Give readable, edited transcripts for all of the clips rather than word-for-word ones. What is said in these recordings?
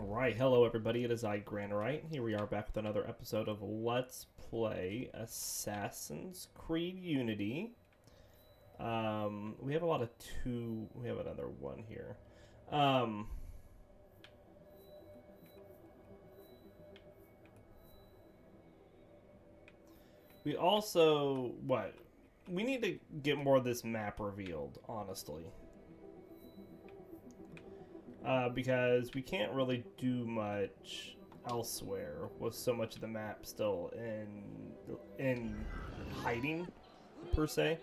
Alright, hello everybody, it is I, Granarite. Here we are back with another episode of Let's Play Assassin's Creed Unity. We have a lot of we have another one here. We also, we need to get more of this map revealed, honestly. Because we can't really do much elsewhere with so much of the map still in hiding, per se.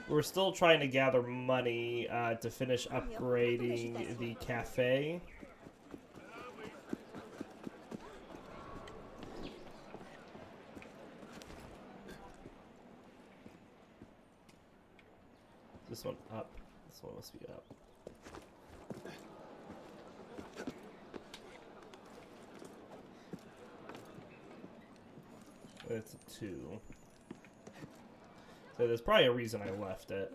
We're still trying to gather money to finish upgrading the cafe. This one up. This one must be up. It's a 2. So there's probably a reason I left it.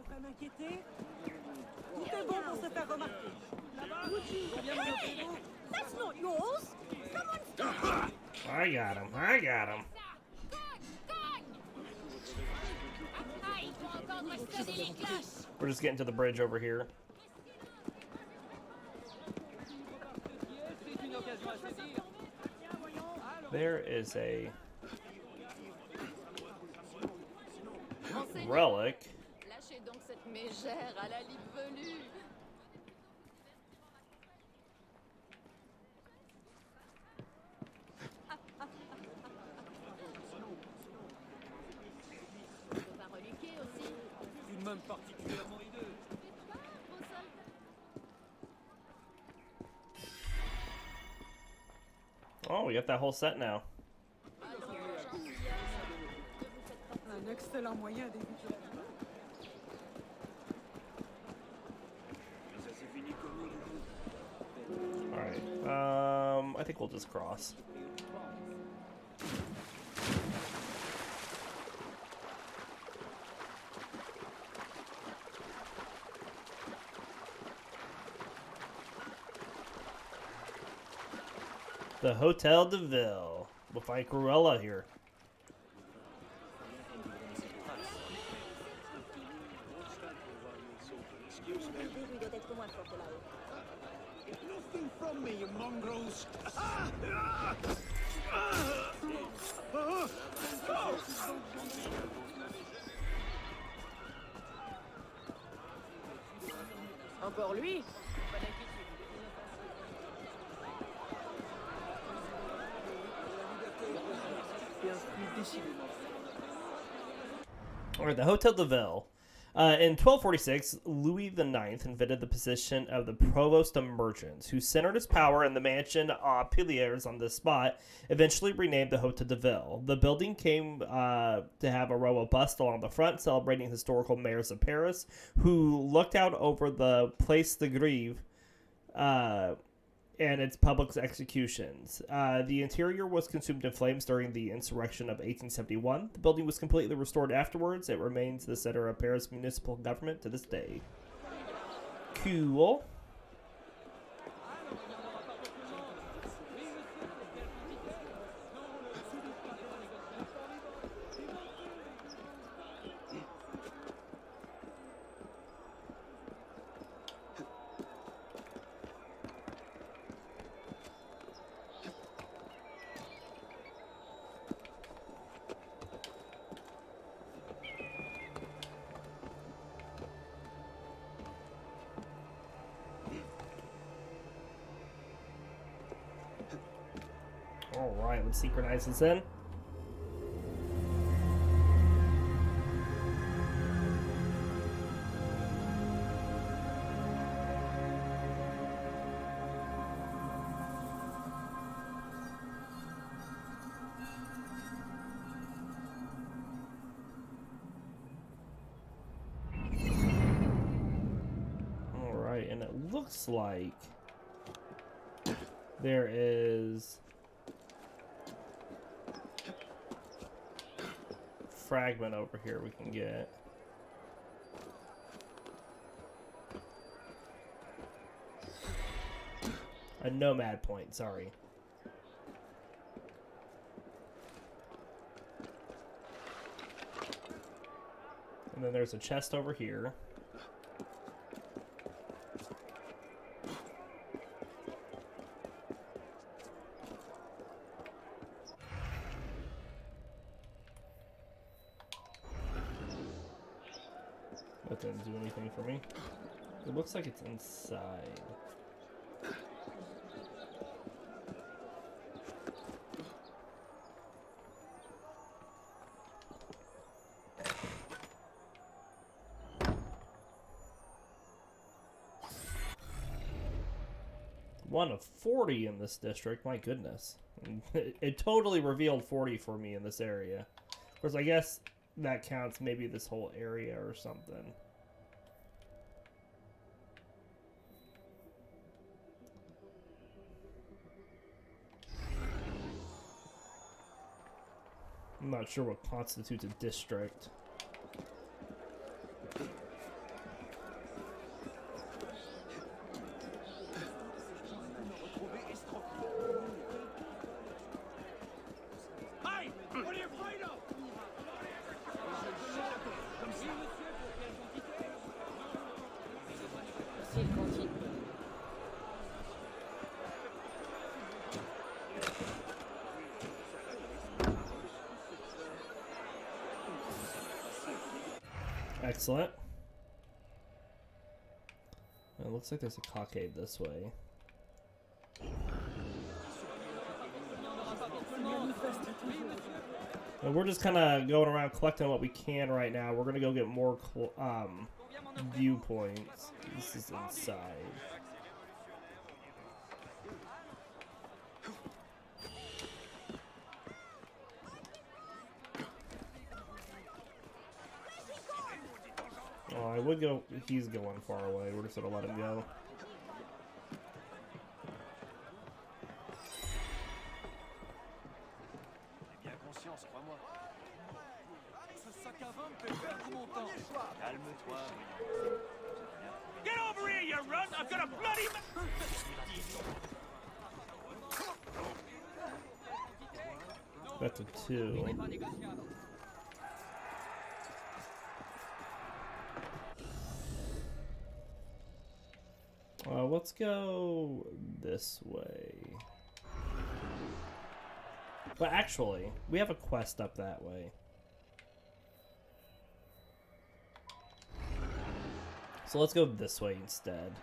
That's not yours. I got him. I got him. We're just getting to the bridge over here. There is a relic. Oh, we got that whole set now. Alright, I think we'll just cross. The Hotel de Ville. We'll find Cruella here. Nothing from me, you mongrels! Encore lui. Alright, the Hotel de Ville. In 1246, Louis IX invented the position of the Provost of Merchants, who centered his power in the mansion Piliers on this spot, eventually renamed the Hotel de Ville. The building came to have a row of busts along the front, celebrating historical mayors of Paris, who looked out over the Place de Grève and its public executions. The interior was consumed in flames during the insurrection of 1871. The building was completely restored afterwards. It remains the center of Paris municipal government to this day. Cool. Alright, let's synchronize this in. Alright, and it looks like there is fragment over here we can get. A nomad point, sorry. And then there's a chest over here. That didn't do anything for me. It looks like it's inside. One of 40 in this district, my goodness. It totally revealed 40 for me in this area. Of course, I guess that counts maybe this whole area or something. I'm not sure what constitutes a district. Hey! What are you afraid of? S'il continue. Excellent. It looks like there's a cockade this way. And we're just kind of going around collecting what we can right now. We're going to go get more viewpoints. This is inside. Oh, I would go. He's going far away. We're just going to let him go. Get over here, you runt! I've got a bloody... That's a 2. Let's go this way. But actually, we have a quest up that way. So let's go this way instead.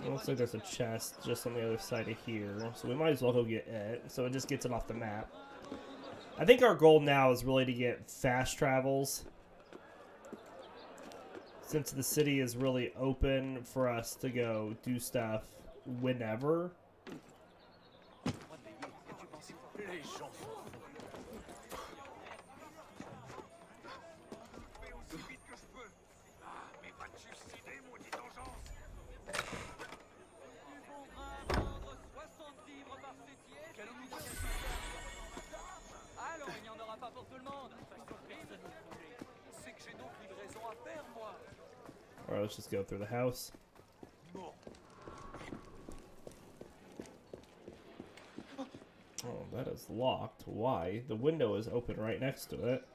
It looks like there's a chest just on the other side of here, so we might as well go get it, so it just gets it off the map. I think our goal now is really to get fast travels, since the city is really open for us to go do stuff whenever. Alright, let's just go through the house. Oh, that is locked. Why? The window is open right next to it.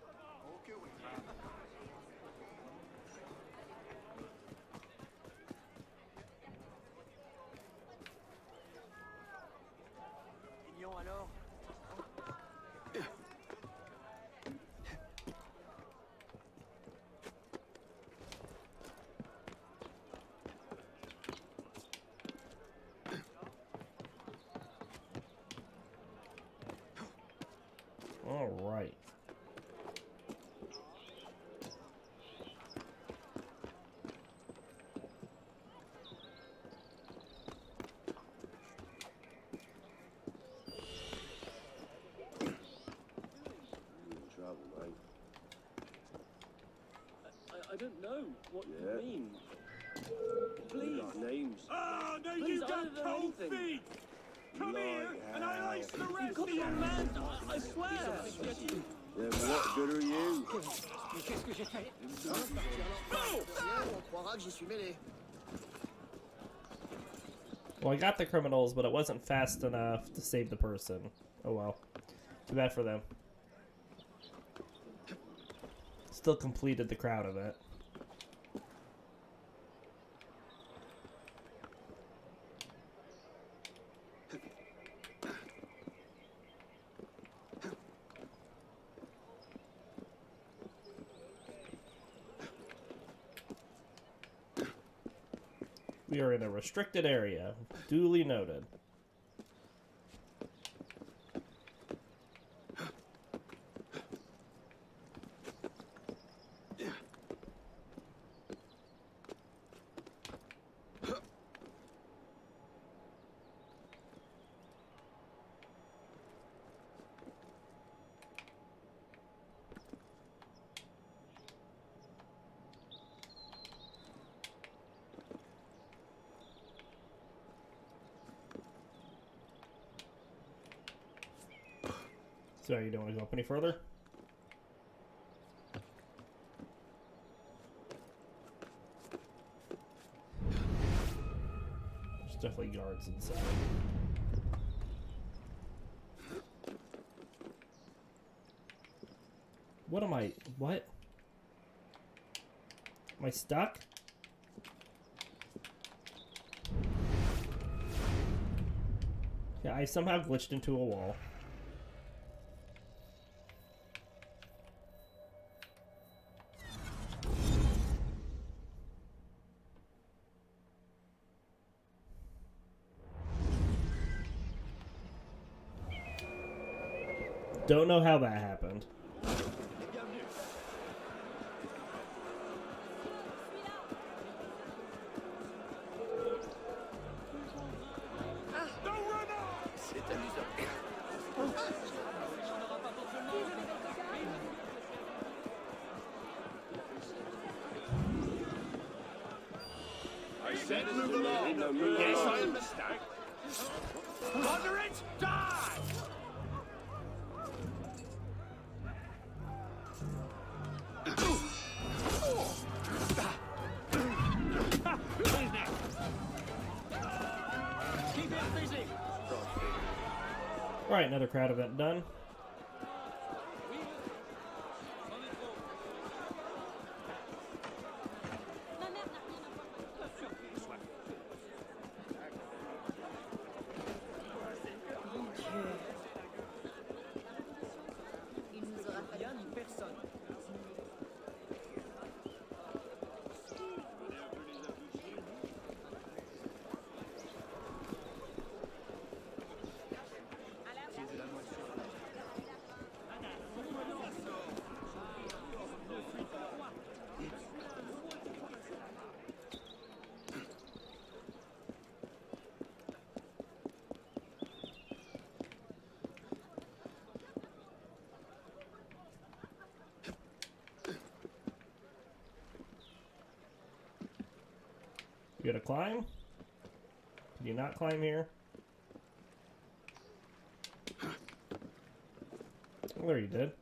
Alright. I don't know what Yeah. you mean. We Please. got names. Oh, no, Please, you I got don't know cold anything. feet! Come here, and I lace the You've rest got of the you! wrong man, I swear. Then what good are you? Qu'est-ce que j'ai fait? On croira que j'y suis mêlé. Well, I got the criminals, but it wasn't fast enough to save the person. Oh well. Too bad for them. Still completed the crowd event. We are in a restricted area. Duly noted. So you don't want to go up any further? There's definitely guards inside. What am I? What? Am I stuck? Yeah, I somehow glitched into a wall. Don't know how that happened. C'est amusant. I said move along! Yes, I understand. Moderate, die! Keep it busy! Alright, another crowd event done. Il nous aura fallu personne. You gotta climb? Can you not climb here? Oh, there you did.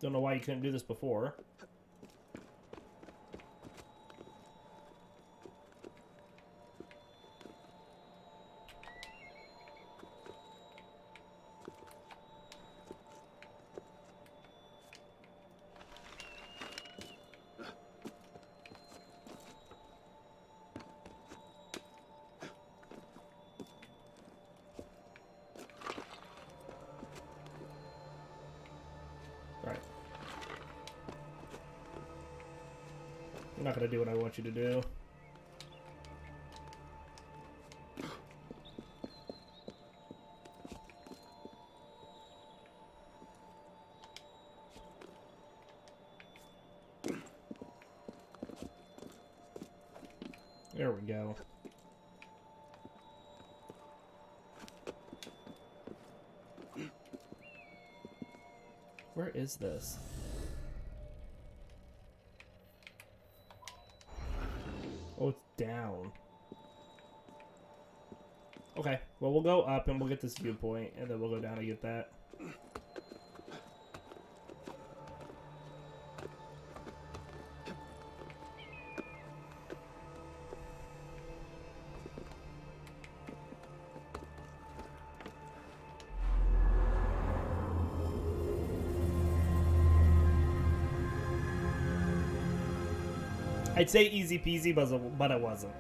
Don't know why you couldn't do this before. Right. I'm not gonna do what I want you to do. we go. Where is this? Oh, it's down. Okay, well, we'll go up and we'll get this viewpoint, and then we'll go down and get that. I'd say easy peasy, but it wasn't.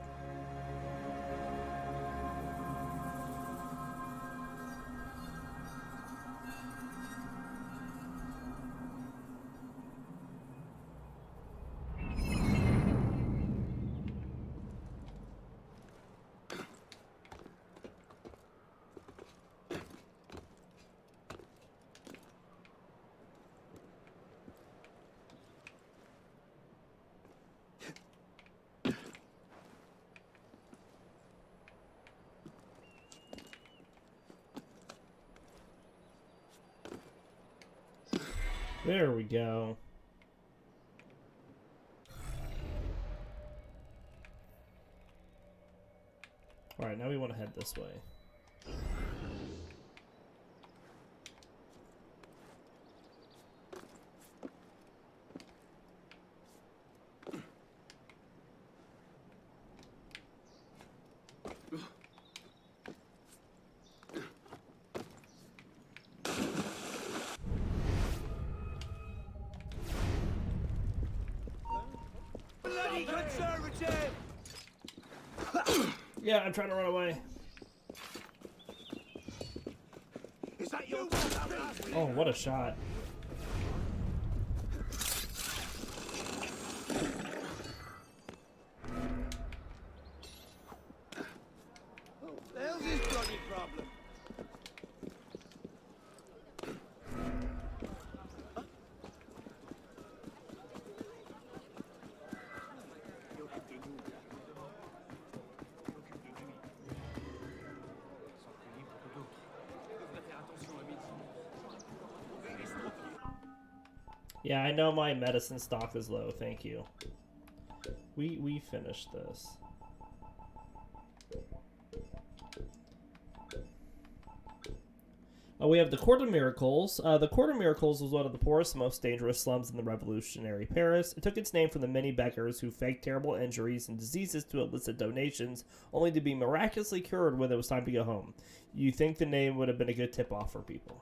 There we go. Alright, now we want to head this way. Bloody conservative! Yeah, I'm trying to run away. Is that your Oh, what a shot. the hell's this bloody problem? Yeah, I know my medicine stock is low, thank you. We finished this. We have the Court of Miracles. The Court of Miracles was one of the poorest and most dangerous slums in the revolutionary Paris. It took its name from the many beggars who faked terrible injuries and diseases to elicit donations, only to be miraculously cured when it was time to go home. You think the name would have been a good tip-off for people.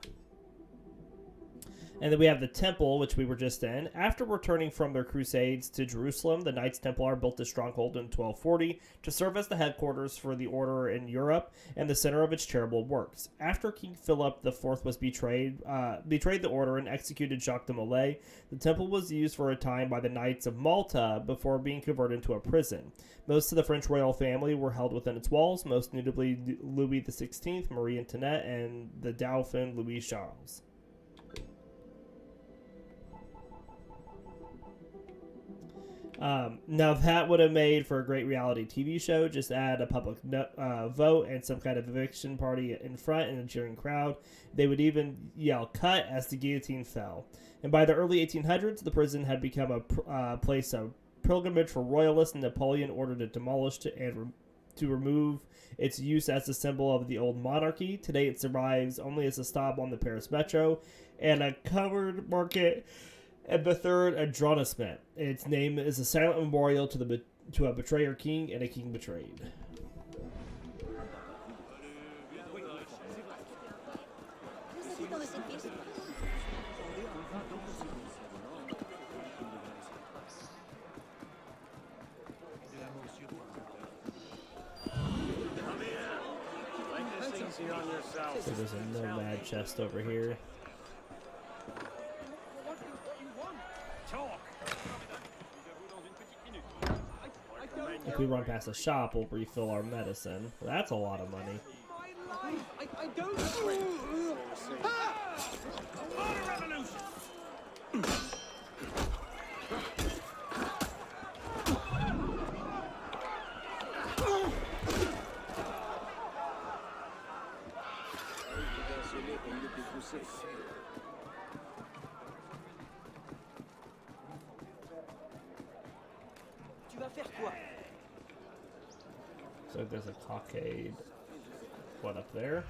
And then we have the temple, which we were just in. After returning from their crusades to Jerusalem, the Knights Templar built a stronghold in 1240 to serve as the headquarters for the order in Europe and the center of its charitable works. After King Philip IV was betrayed the order and executed Jacques de Molay, the temple was used for a time by the Knights of Malta before being converted into a prison. Most of the French royal family were held within its walls, most notably Louis XVI, Marie Antoinette, and the Dauphin Louis Charles. Now that would have made for a great reality TV show. Just add a public vote and some kind of eviction party in front and a cheering crowd. They would even yell "cut" as the guillotine fell. And by the early 1800s, the prison had become a place of pilgrimage for royalists, and Napoleon ordered it demolished and to remove its use as a symbol of the old monarchy. Today it survives only as a stop on the Paris Metro and a covered market. And the third, adronissement. Its name is a silent memorial to a betrayer king and a king betrayed. So there's a nomad chest over here. If we run past a shop, we'll refill our medicine. That's a lot of money. I don't revolution! Lâchez-les au lieu de les pousser. Tu vas faire quoi? So there's a cockade. What up there?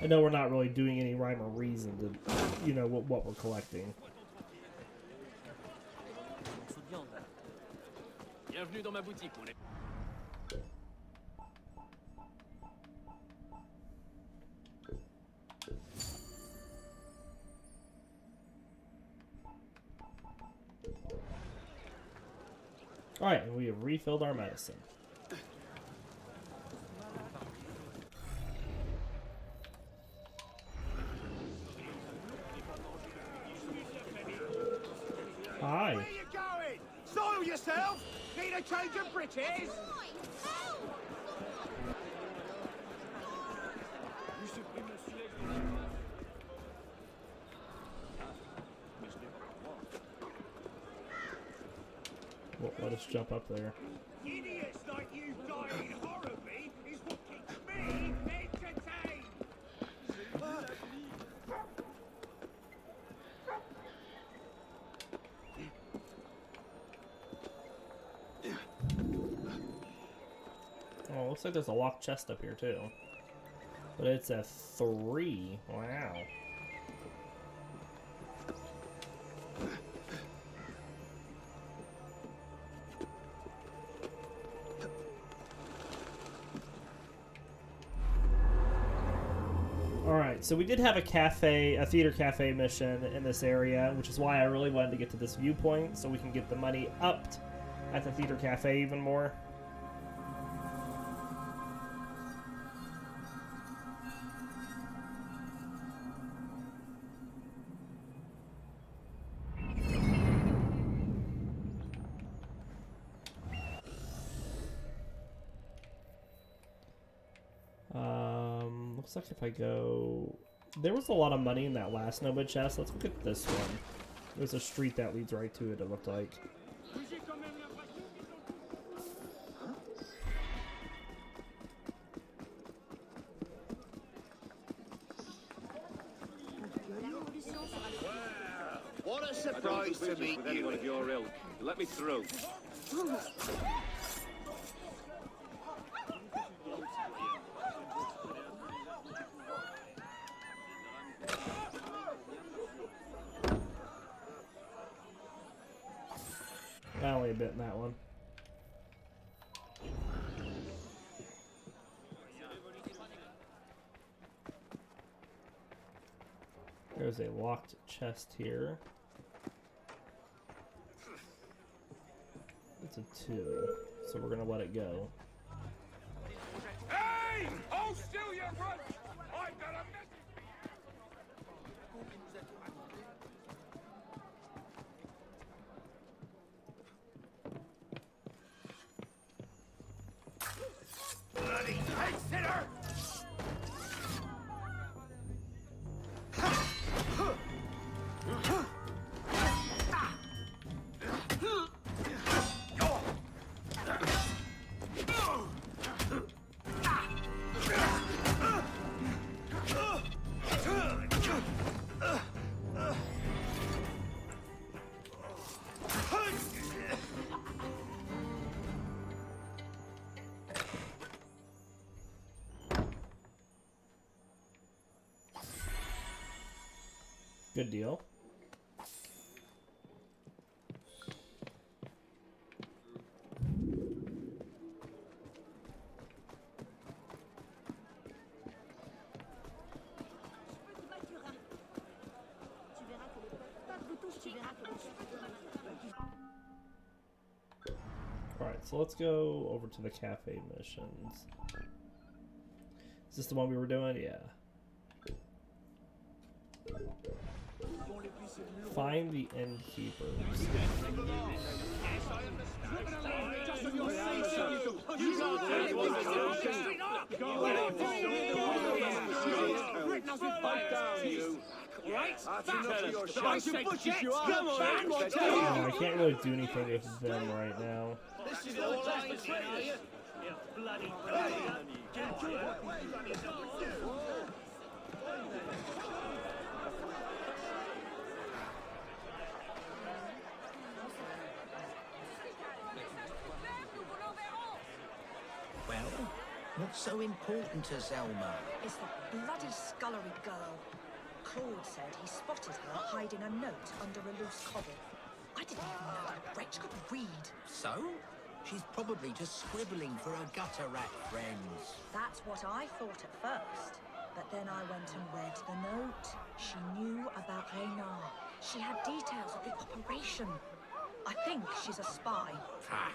I know we're not really doing any rhyme or reason to, you know, what we're collecting. Bienvenue dans ma boutique, mon ami. Alright, and we have refilled our medicine. Hi. Where you going? Soil yourself? Need a change of britches? Well, let us jump up there. Idiots like you dying horribly is what keeps me entertained. Oh, looks like there's a locked chest up here too. But it's a 3. Wow. Alright, so we did have a theater cafe mission in this area, which is why I really wanted to get to this viewpoint, so we can get the money upped at the theater cafe even more. Looks like if I go... There was a lot of money in that last Nova chest. Let's look at this one. There's a street that leads right to it, it looked like. What a I don't surprise do to business meet with you. anyone of your ilk. Let me through. Only a bit in that one. There's a locked chest here. It's a 2, so we're gonna let it go. Hey! Hold still, you runt! I've got a message. Bloody pig sitter! Good deal. Alright, so let's go over to the cafe missions. Is this the one we were doing? Yeah. Find the innkeepers. I can't really do anything with them right now. Well, what's so important to Zelma? It's the bloody scullery girl. Claude said he spotted her hiding a note under a loose cobble. I didn't even know that wretch could read. So? She's probably just scribbling for her gutter rat friends. That's what I thought at first. But then I went and read the note. She knew about Reynard. She had details of the operation. I think she's a spy. Ha!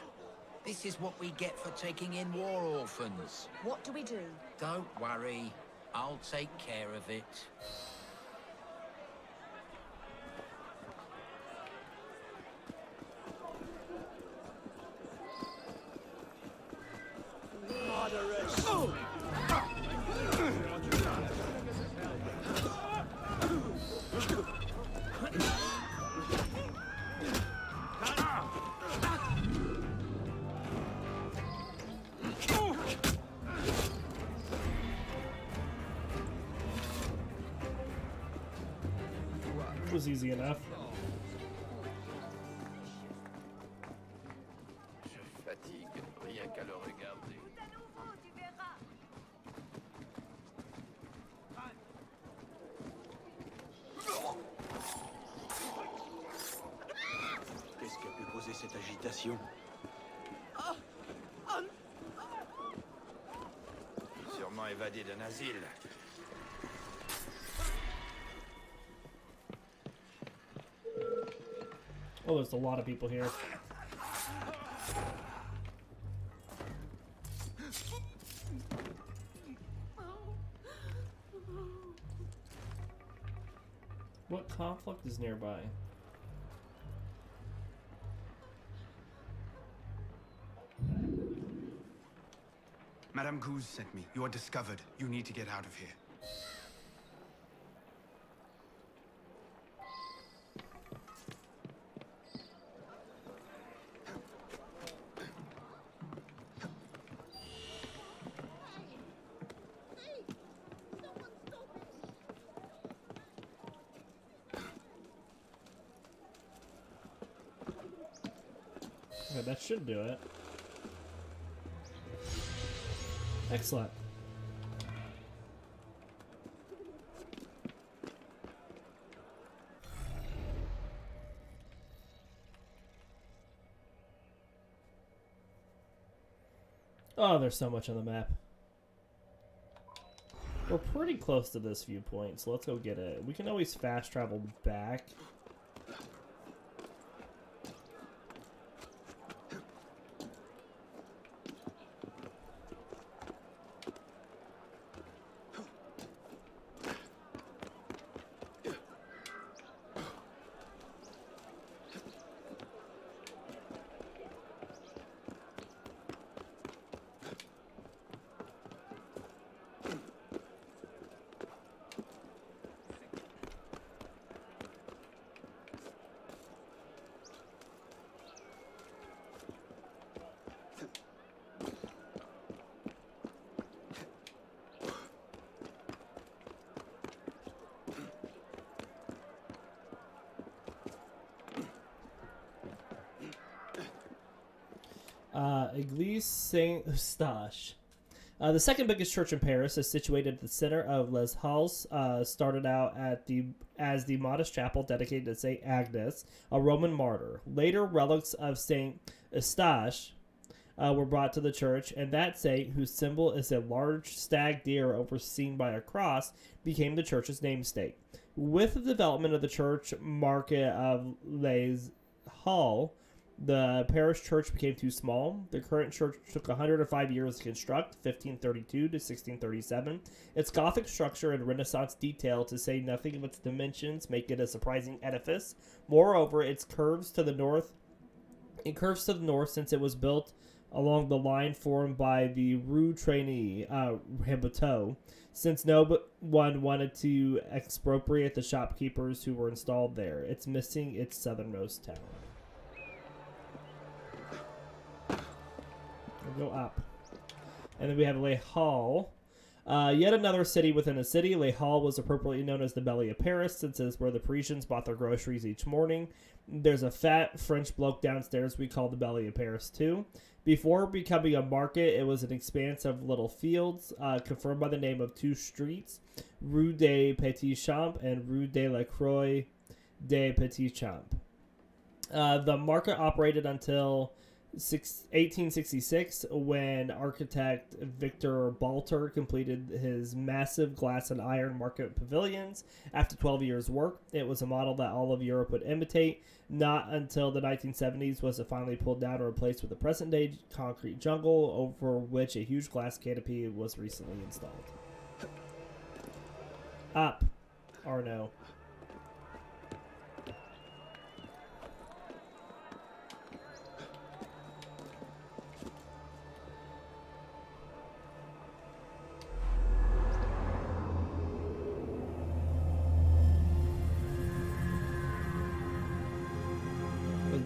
This is what we get for taking in war orphans. What do we do? Don't worry. I'll take care of it. It was easy enough. Je fatigue rien qu'à le regarder. Qu'est-ce qui a pu causer cette agitation? Sûrement évadé d'un asile. Oh, there's a lot of people here. What conflict is nearby? Madame Goose sent me. You are discovered. You need to get out of here. Okay, that should do it. Excellent. Oh, there's so much on the map. We're pretty close to this viewpoint, so let's go get it. We can always fast travel back. Église Saint-Eustache. The second biggest church in Paris is situated at the center of Les Halles. Started out as the modest chapel dedicated to Saint Agnes, a Roman martyr. Later, relics of Saint Eustache were brought to the church, and that saint, whose symbol is a large stag deer overseen by a cross, became the church's namesake. With the development of the church market of Les Halles, The parish church became too small. The current church took 105 years to construct, 1532 to 1637. Its Gothic structure and Renaissance detail, to say nothing of its dimensions, make it a surprising edifice. Moreover, it curves to the north since it was built along the line formed by the Rue Trainy Rambuteau, since no one wanted to expropriate the shopkeepers who were installed there. It's missing its southernmost tower. We'll go up. And then we have Le Hall. Yet another city within a city. Le Hall was appropriately known as the Belly of Paris, since it's where the Parisians bought their groceries each morning. There's a fat French bloke downstairs we call the Belly of Paris too. Before becoming a market, it was an expanse of little fields, confirmed by the name of two streets, Rue des Petits Champs and Rue de la Croix des Petits Champs. The market operated until 1866, when architect Victor Balter completed his massive glass and iron market pavilions. After 12 years' work, it was a model that all of Europe would imitate. Not until the 1970s was it finally pulled down and replaced with a present-day concrete jungle, over which a huge glass canopy was recently installed. Up. Or no.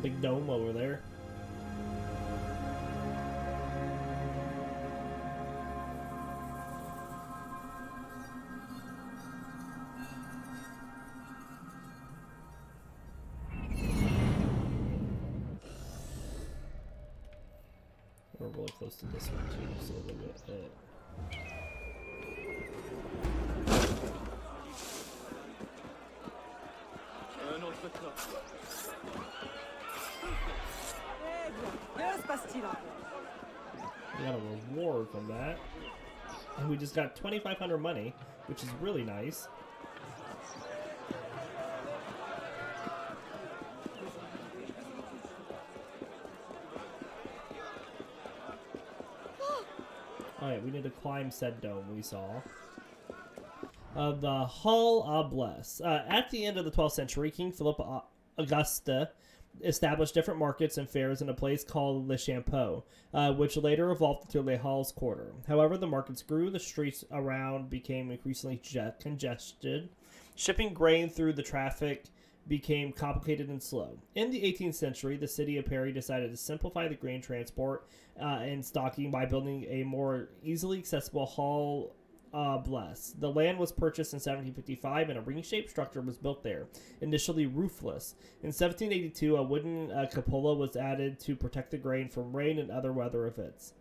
Big dome over there. We're really close to this one too, so we'll get it. We got a reward from that. And we just got 2,500 money, which is really nice. Alright, we need to climb said dome we saw. The Hall à Blesse. At the end of the 12th century, King Philip Augusta established different markets and fairs in a place called Le Champeau, which later evolved into Le Hall's Quarter. However, the markets grew, the streets around became increasingly congested. Shipping grain through the traffic became complicated and slow. In the 18th century, the city of Paris decided to simplify the grain transport and stocking by building a more easily accessible Hall Bless. The land was purchased in 1755 and a ring-shaped structure was built there, initially roofless. In 1782, a wooden cupola was added to protect the grain from rain and other weather events.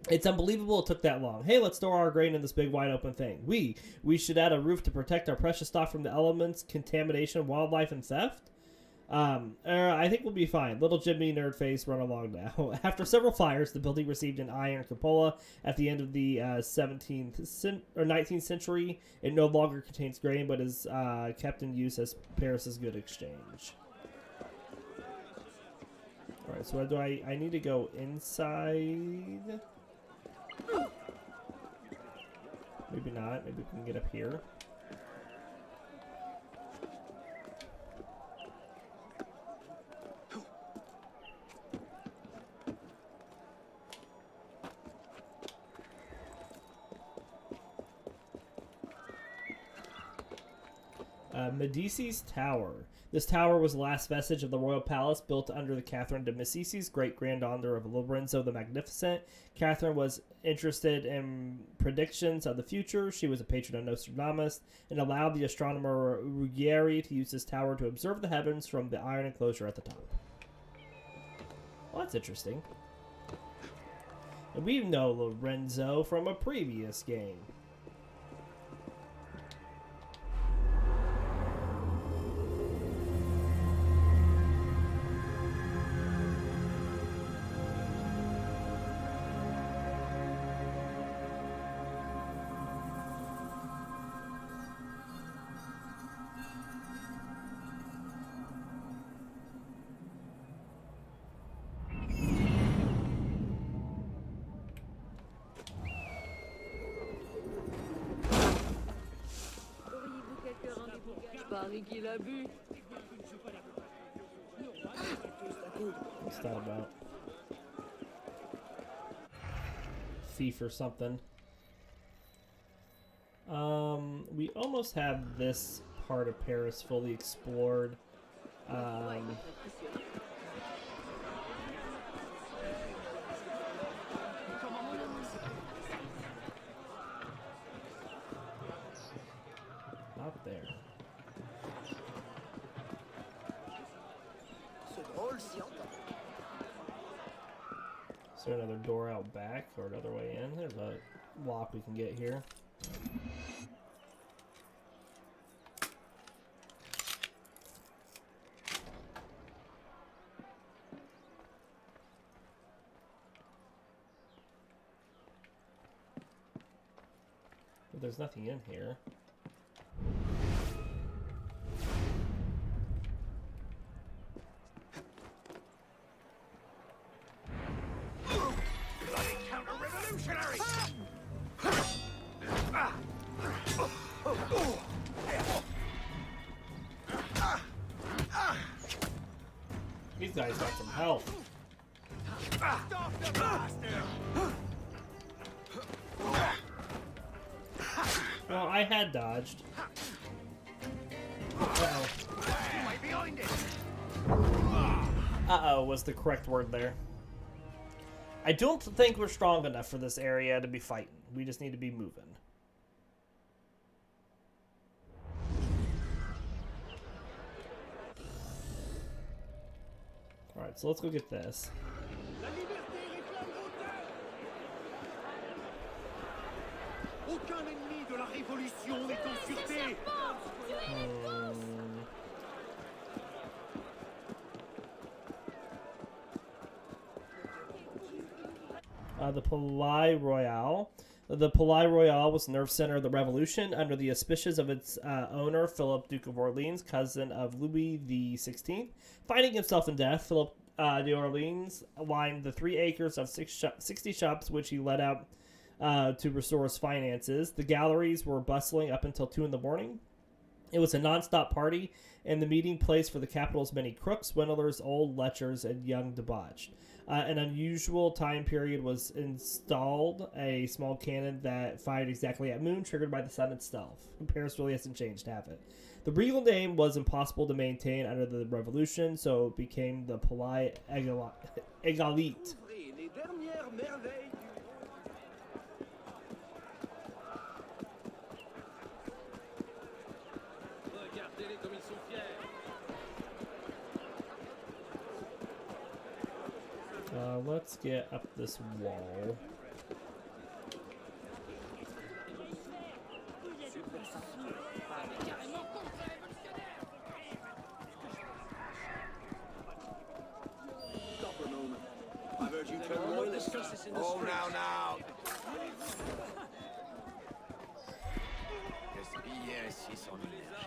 It's unbelievable it took that long. Hey, let's store our grain in this big wide open thing. We should add a roof to protect our precious stock from the elements, contamination, wildlife, and theft. I think we'll be fine. Little Jimmy Nerdface, run along now. After several fires, the building received an iron cupola at the end of the 19th century. It no longer contains grain, but is kept in use as Paris's good exchange. Alright, so what do I need to go inside? Maybe not. Maybe we can get up here. Medici's Tower. This tower was the last vestige of the royal palace built under the Catherine de' Medicis, great-granddaughter of Lorenzo the Magnificent. Catherine was interested in predictions of the future. She was a patron of Nostradamus and allowed the astronomer Ruggieri to use this tower to observe the heavens from the iron enclosure at the top. Well, that's interesting. And we know Lorenzo from a previous game. parie qu'il a bu. What's that about? Thief or something. We almost have this part of Paris fully explored. Not there. C'est drôle si entend. Is there another door out back or another way in? There's a lock we can get here. But there's nothing in here. Counter-revolutionary! These guys got some health. Stop the bastard! Well, I had dodged. Uh-oh. Right behind it! Uh-oh was the correct word there. I don't think we're strong enough for this area to be fighting. We just need to be moving. Alright, so let's go get this. La liberté réclame vos terres! Aucun ennemi de la révolution n'est en sûreté! The Palais Royal. The Palais Royal was the nerve center of the revolution under the auspices of its owner, Philip, Duke of Orleans, cousin of Louis XVI. Finding himself in death, Philip d'Orleans lined the 3 acres of 60 shops which he let out to restore his finances. The galleries were bustling up until 2 in the morning. It was a non-stop party and the meeting place for the capital's many crooks, swindlers, old lechers, and young debauched. An unusual time period was installed, a small cannon that fired exactly at moon, triggered by the sun itself. Paris really hasn't changed, have it? The regal name was impossible to maintain under the revolution, so it became the Palais Égalité. Ouvrez les dernières merveilles du... Regardez-les comme ils sont fiers. Let's get up this wall. Stop a moment. I've heard you turn royalist. Oh, now. Gaspiller ainsi son énergie.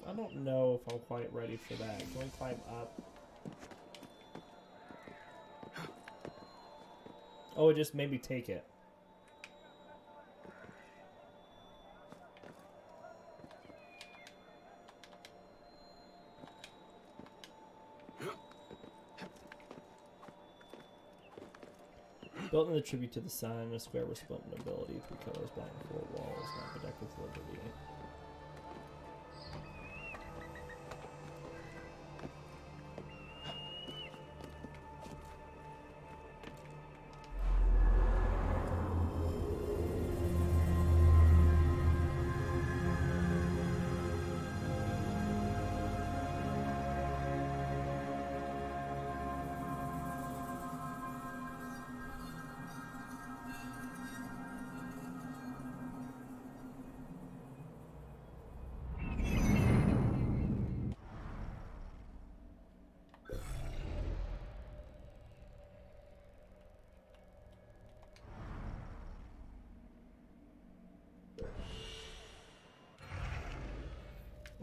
I don't know if I'm quite ready for that. Can we climb up? Oh, it just made me take it. Built in the tribute to the sun, a square resplendent ability, 3 colors, black and 4 walls, now bedecked with liberty.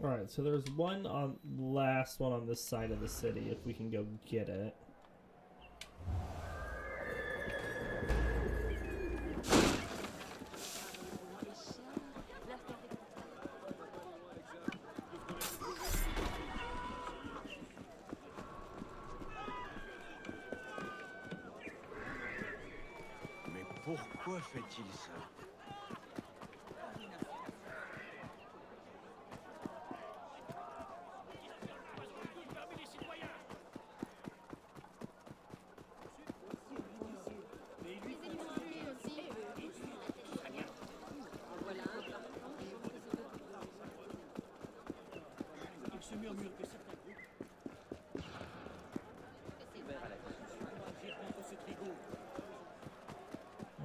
Alright, so there's one on last one on this side of the city if we can go get it. Mais pourquoi fait-il ça?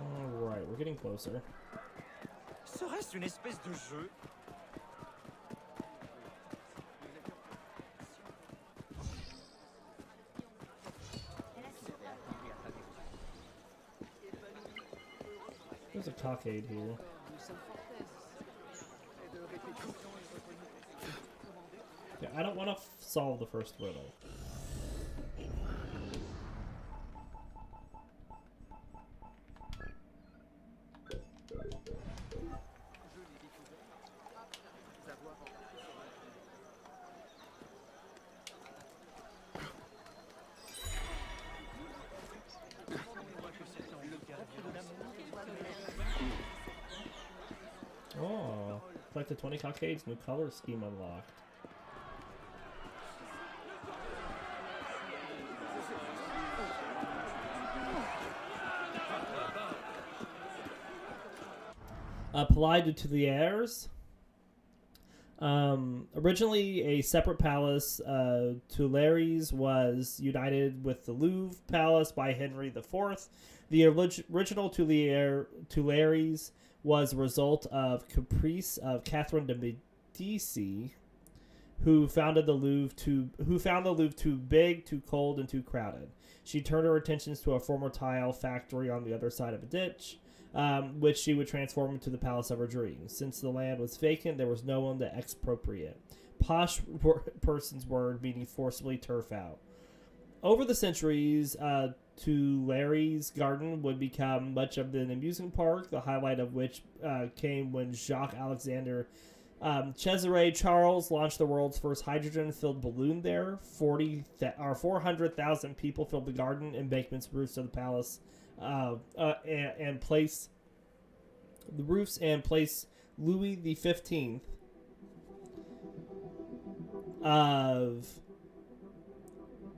Alright, we're getting closer. Serait-ce une espèce de jeu? There's a cockade here. Yeah, I don't want to solve the first riddle. Oh, collected 20 cockades, new color scheme unlocked. Applied to the heirs. Originally a separate palace, Tuileries was united with the Louvre Palace by Henry IV. The original Tuileries was a result of caprice of Catherine de Medici, who found the Louvre too big, too cold, and too crowded. She turned her attentions to a former tile factory on the other side of a ditch, which she would transform into the palace of her dreams. Since the land was vacant, there was no one to expropriate. Posh person's word, meaning forcibly turf out. Over the centuries, Tuileries Garden would become much of an amusement park, the highlight of which came when Jacques-Alexandre Cesare Charles launched the world's first hydrogen-filled balloon there. 400,000 people filled the garden, embankments, roofs of the palace, and place Louis the 15th of.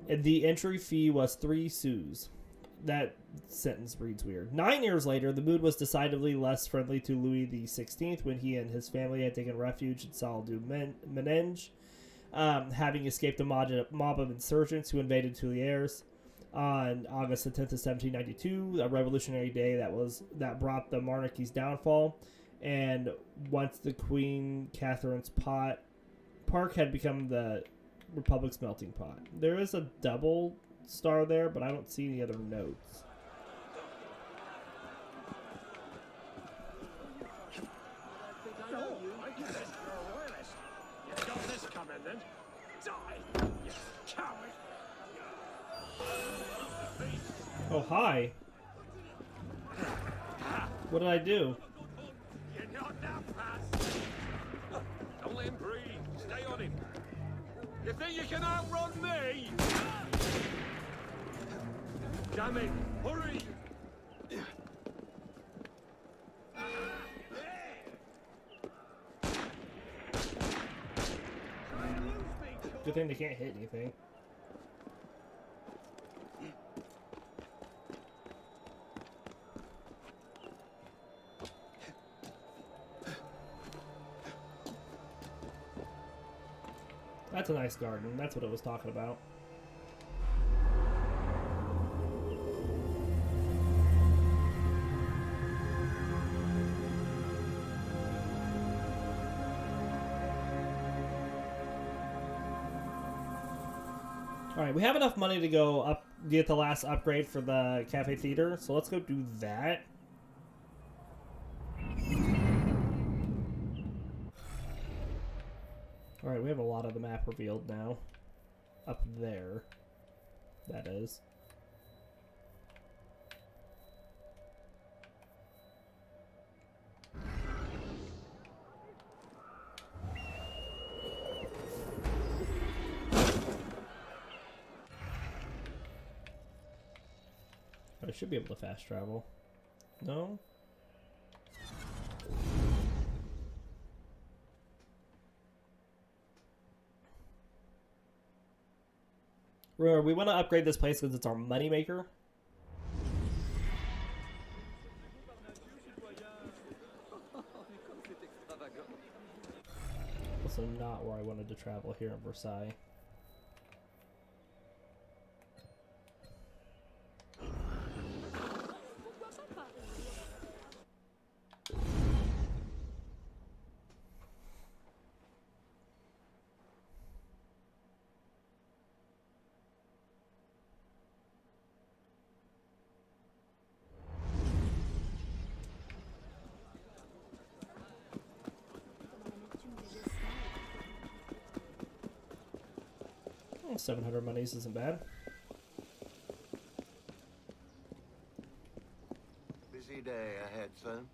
The entry fee was 3 sous. That sentence reads weird. 9 years later, the mood was decidedly less friendly to Louis XVI when he and his family had taken refuge in Salle du Menenge, having escaped a mob of insurgents who invaded Tuileries on August 10th of 1792, a revolutionary day that brought the monarchy's downfall. And once the Queen Catherine's park had become the Republic's melting pot. There is a double star there, but I don't see any other notes. You got this coming then. Die, you coward. Oh, hi. What did I do? You're not that fast. Don't let him breathe. Stay on him. You think you can outrun me? Damn it! Hurry! Good thing they can't hit anything. That's a nice garden. That's what it was talking about. Alright, we have enough money to go up, get the last upgrade for the Cafe Theater, so let's go do that. Alright, Alright, we have a lot of the map revealed now. Up there. That is. I should be able to fast travel. No? Remember, we want to upgrade this place because it's our moneymaker. Also not where I wanted to travel here in Versailles. Oh, 700 monies isn't bad. Busy day ahead, son.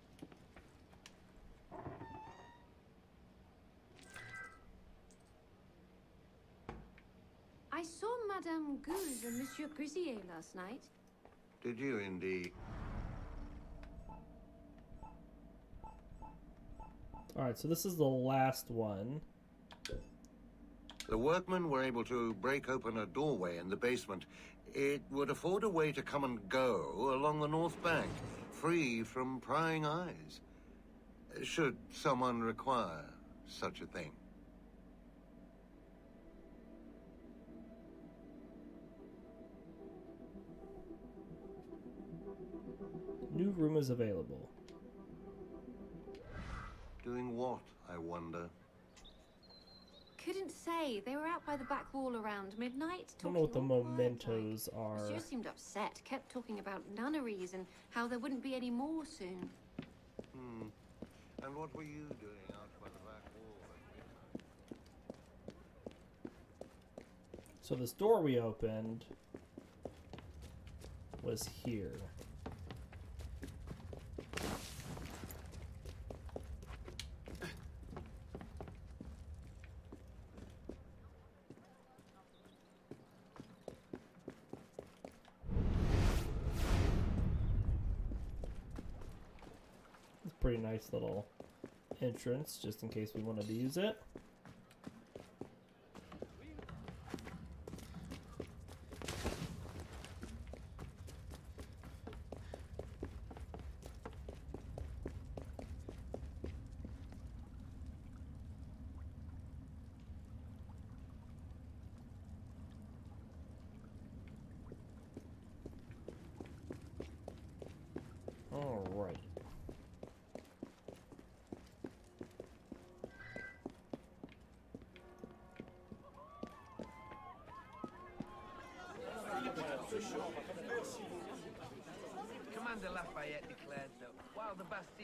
I saw Madame Gouze and Monsieur Grisier last night. Did you indeed? Alright, so this is the last one. The workmen were able to break open a doorway in the basement. It would afford a way to come and go along the north bank, free from prying eyes. Should someone require such a thing. New room is available. Doing what, I wonder? Couldn't say. They were out by the back wall around midnight. I don't know what the talking all quiet, mementos are. Monsieur seemed upset. Kept talking about nunneries and how there wouldn't be any more soon. And what were you doing out by the back wall? So this door we opened was here. Pretty nice little entrance, just in case we wanted to use it. All right.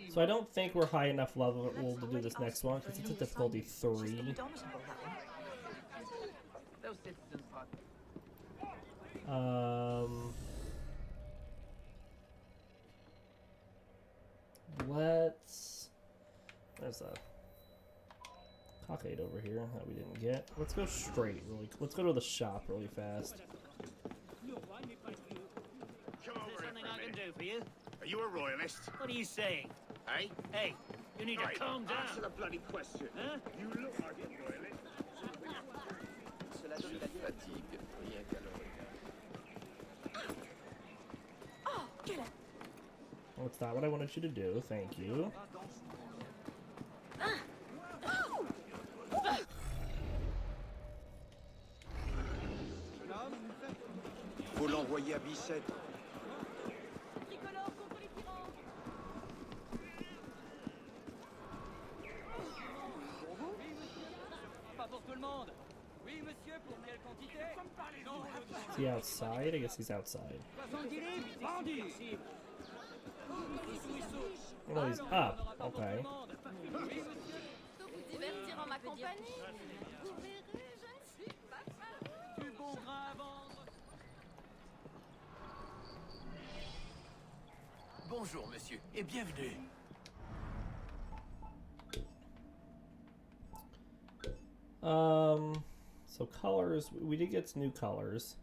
So I don't think we're high enough level to do this next one because it's a difficulty 3. Let's. There's a cockade over here that we didn't get. Let's go straight. Let's go to the shop really fast. Come over here Something for a I can minute. do for you? Are you a royalist? What are you saying? Hey? Hey, you need Right, to calm down. answer the bloody question. Huh? You look like a royalist. Oh, get it. Well, it's not what I wanted you to do. Thank you. Faut l'envoyer à Bicêtre. Pas pour tout le monde. Oui, monsieur, pour quelle quantité? Non, Is he outside? I guess he's outside. 70 livres, vendu. Oh, no, he's up. Okay. Divertir en ma compagnie. Bonjour, monsieur, et bienvenue. So colors, we did get new colors.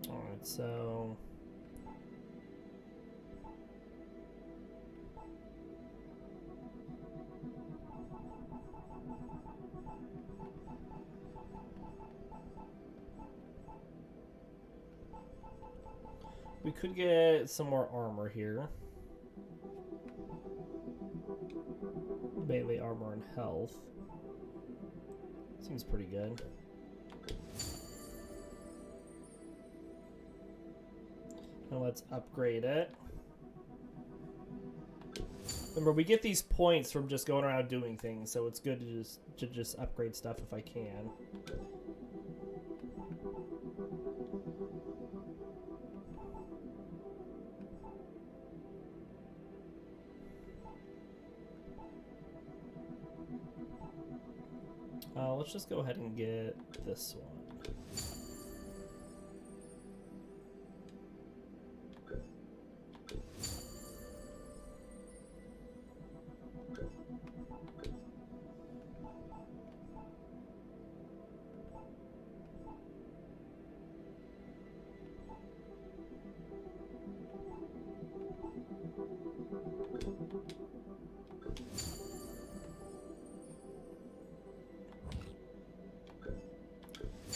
Alright, so we could get some more armor here. Melee armor and health. Seems pretty good. Now let's upgrade it. Remember, we get these points from just going around doing things, so it's good to just upgrade stuff if I can. Let's just go ahead and get this one.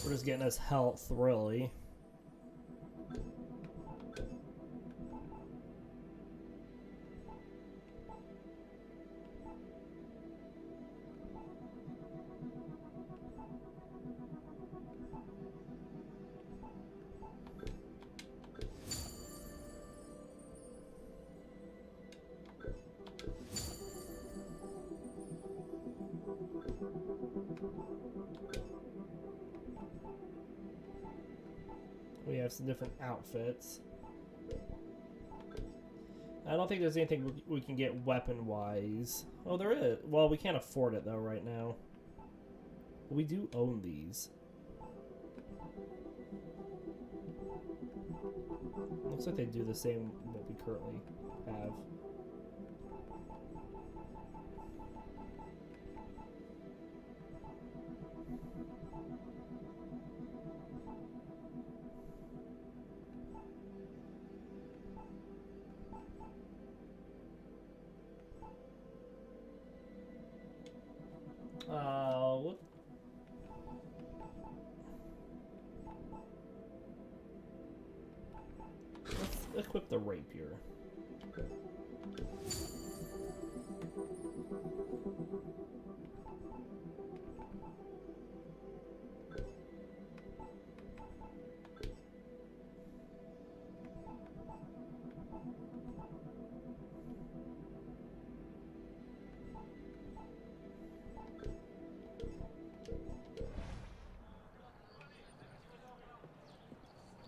We're just getting us health, really. We have some different outfits. I don't think there's anything we can get weapon-wise. Oh, there is. Well, we can't afford it, though, right now. We do own these. Looks like they do the same what we currently have. Let's equip the rapier.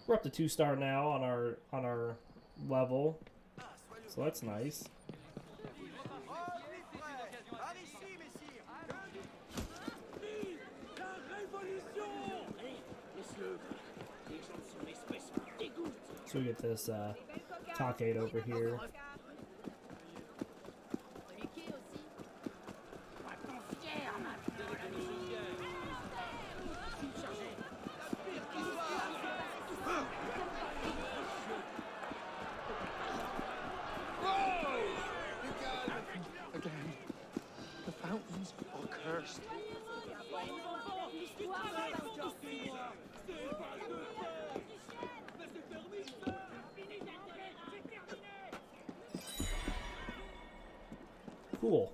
We're up to 2-star now on our level, so that's nice. So we get this Darktide over here. Cool.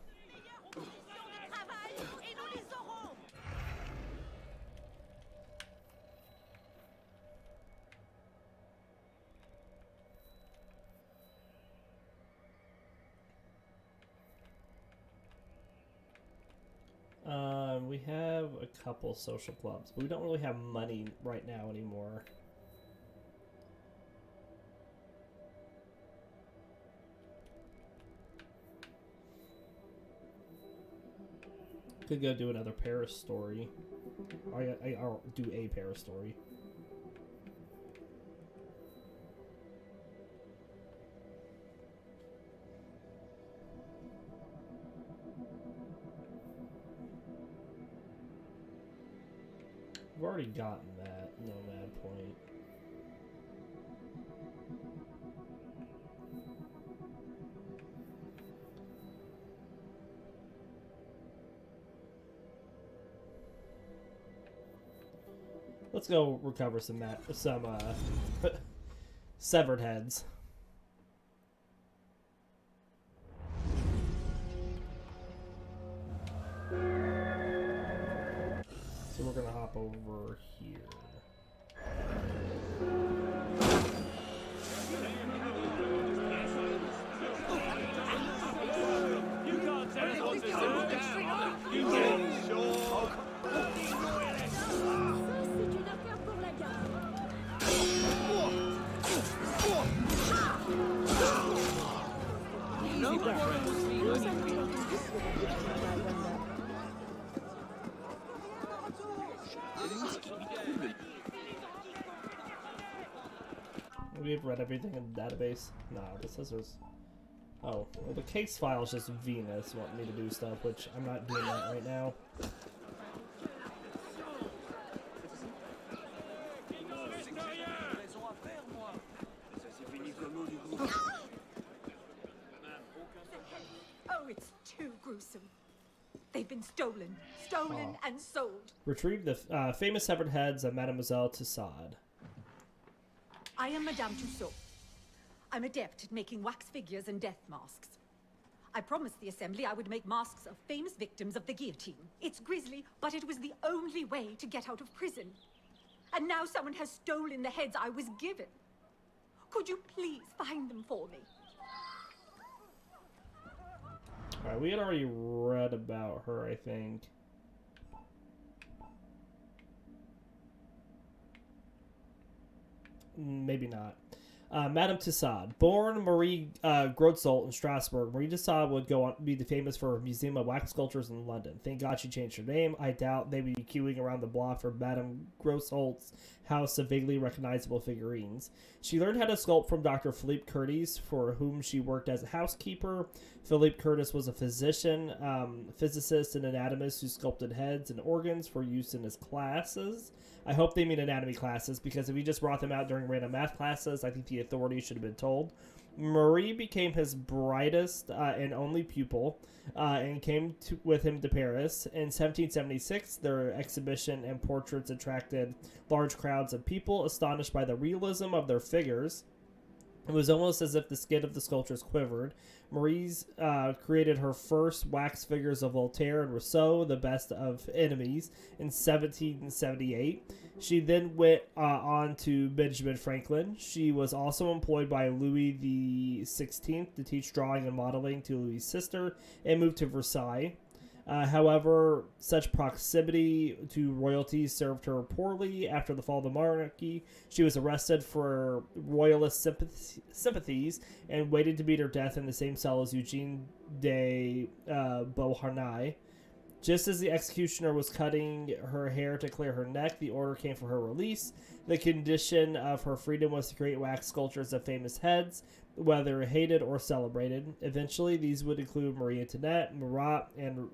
we have a couple social clubs, but we don't really have money right now anymore. Could go do another Paris story. I'll do a Paris story. We've already gotten that Nomad point. Let's go recover some severed heads. So we're gonna hop over here. You can't tell us what to do. You get sure. We've read everything in the database. Nah, this says there's... Oh, well, the case file is just Venus wanting me to do stuff, which I'm not doing that right now. Oh, it's too gruesome. They've been stolen and sold. Retrieve the famous severed heads of Mademoiselle Tussaud. I am Madame Tussaud. I'm adept at making wax figures and death masks. I promised the Assembly I would make masks of famous victims of the guillotine. It's grisly, but it was the only way to get out of prison. And now someone has stolen the heads I was given. Could you please find them for me? Alright, we had already read about her, I think. Maybe not. Madame Tussaud. Born Marie Grotzolt in Strasbourg, Marie Tussaud would go on to be famous for her museum of wax sculptures in London. Thank God she changed her name. I doubt they would be queuing around the block for Madame Grotzolt's house of vaguely recognizable figurines. She learned how to sculpt from Dr. Philippe Curtis, for whom she worked as a housekeeper. Philippe Curtis was a physician, physicist, and anatomist who sculpted heads and organs for use in his classes. I hope they mean anatomy classes, because if he just brought them out during random math classes, I think the authorities should have been told. Marie became his brightest and only pupil and came with him to Paris. In 1776, their exhibition and portraits attracted large crowds of people, astonished by the realism of their figures. It was almost as if the skin of the sculptures quivered. Marie's created her first wax figures of Voltaire and Rousseau, the best of enemies, in 1778. She then went on to Benjamin Franklin. She was also employed by Louis XVI to teach drawing and modeling to Louis' sister, and moved to Versailles. However, such proximity to royalty served her poorly. After the fall of the monarchy, she was arrested for royalist sympathies and waited to meet her death in the same cell as Eugene de Beauharnais. Just as the executioner was cutting her hair to clear her neck, the order came for her release. The condition of her freedom was to create wax sculptures of famous heads, whether hated or celebrated. Eventually, these would include Marie Antoinette, Marat, and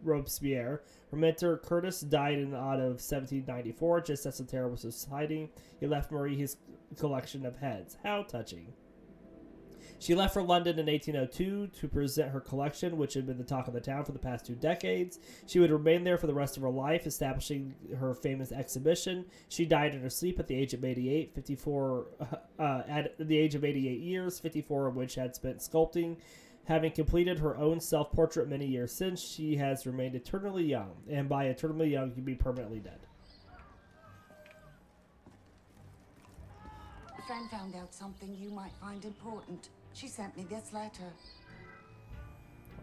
Robespierre. Her mentor, Curtis, died in the autumn of 1794, just as the terror was subsiding. He left Marie his collection of heads. How touching. She left for London in 1802 to present her collection, which had been the talk of the town for the past 2 decades. She would remain there for the rest of her life, establishing her famous exhibition. She died in her sleep at the age of 88, at the age of 88 years, 54 of which had spent sculpting. Having completed her own self-portrait many years since, she has remained eternally young, and by eternally young, you can be permanently dead. A friend found out something you might find important. She sent me this letter.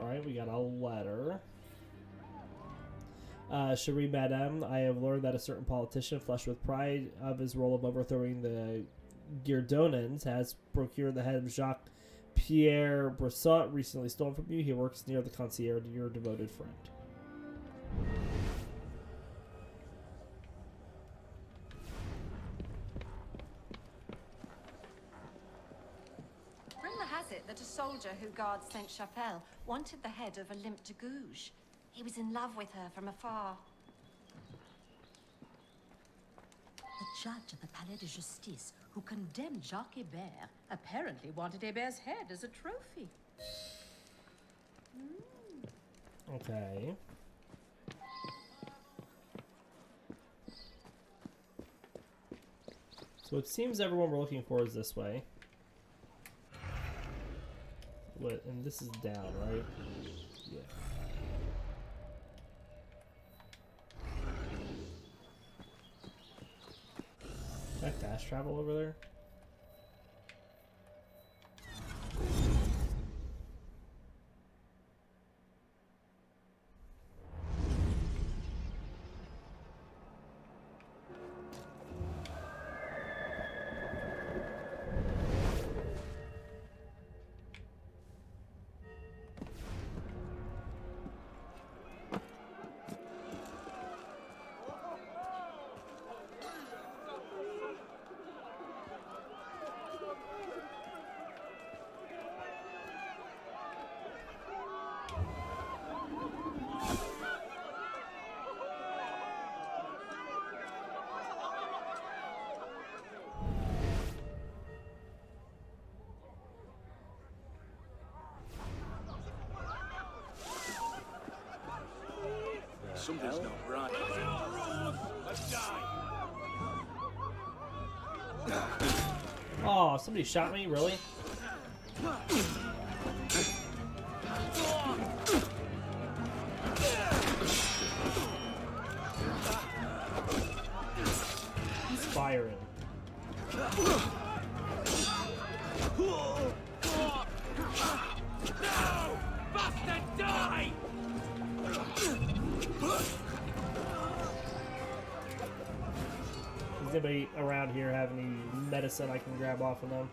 Alright, we got a letter. Cherie Madame, I have learned that a certain politician, flushed with pride of his role of overthrowing the Girdonans, has procured the head of Jacques Pierre Brissot, recently stolen from you. He works near the concierge, your devoted friend. Rumor has it that a soldier who guards Sainte-Chapelle wanted the head of Olympe de Gouges. He was in love with her from afar. The judge at the Palais de Justice who condemned Jacques Hébert apparently wanted Hébert's head as a trophy. Okay. So it seems everyone we're looking for is this way. What? And this is down, right? Yeah. Can I fast travel over there? Something's not right. Oh, somebody shot me? Really? He's firing. No! Bastard, die! Does anybody around here have any medicine I can grab off of them?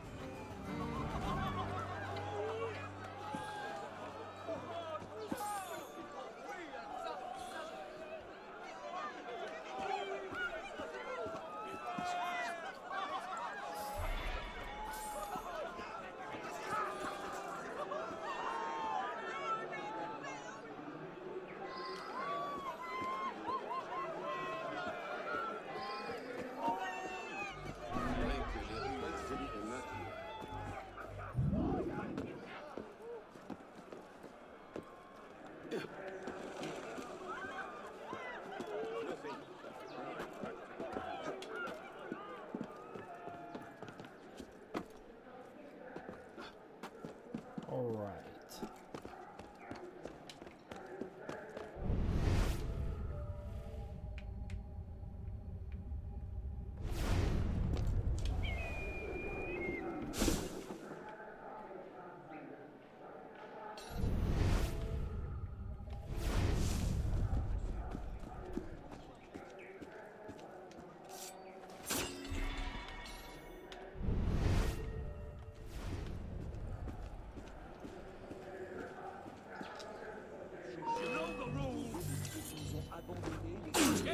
All right.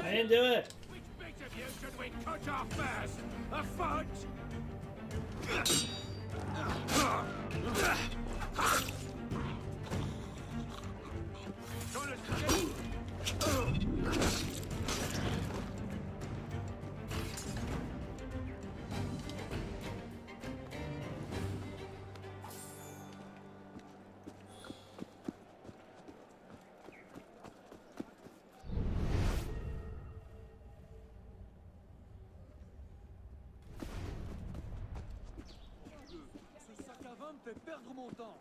I didn't do it. Which bit of you should we cut off first? A foot? Ce sac à vin me fait perdre mon temps.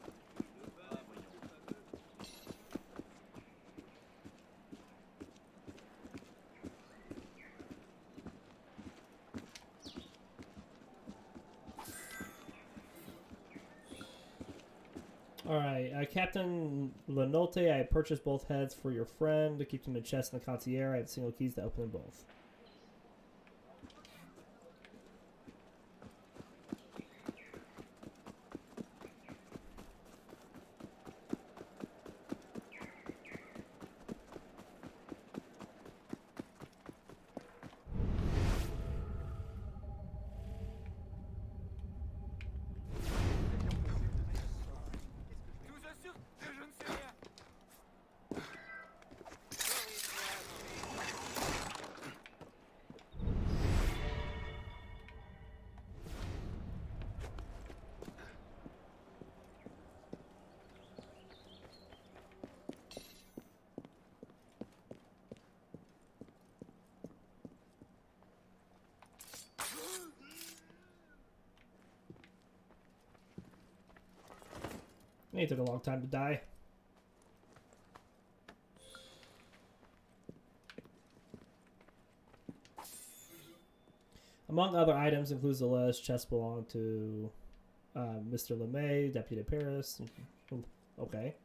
All right. Hi, Captain Lenote. I purchased both heads for your friend to keep them in chest in the concierge. I have single keys to open them both. He took a long time to die. Among other items includes the list. Chest belong to Mr. LeMay, Deputy Paris. Okay.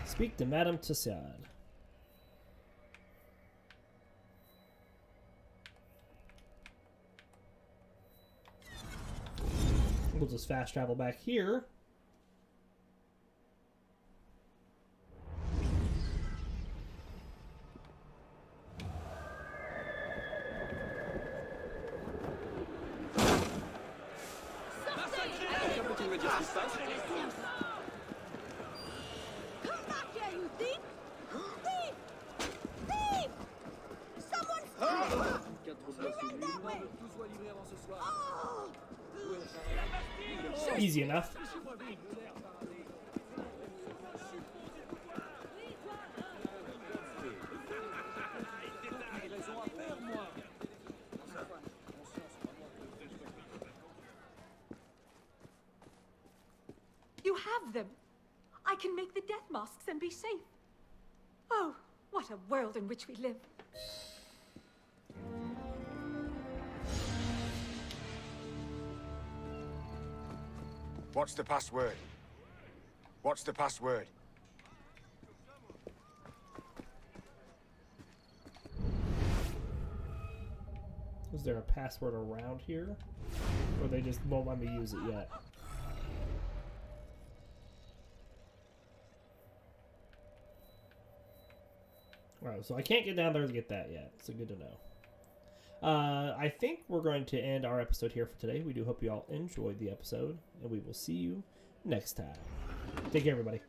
Speak to Madame Tussauds. We'll just fast travel back here. Easy enough. You have them. I can make the death masks and be safe. Oh, what a world in which we live. What's the password? What's the password? Is there a password around here? Or they just won't let me use it yet? Alright, so I can't get down there to get that yet. So good to know. I think we're going to end our episode here for today. We do hope you all enjoyed the episode, and we will see you next time. Take care, everybody.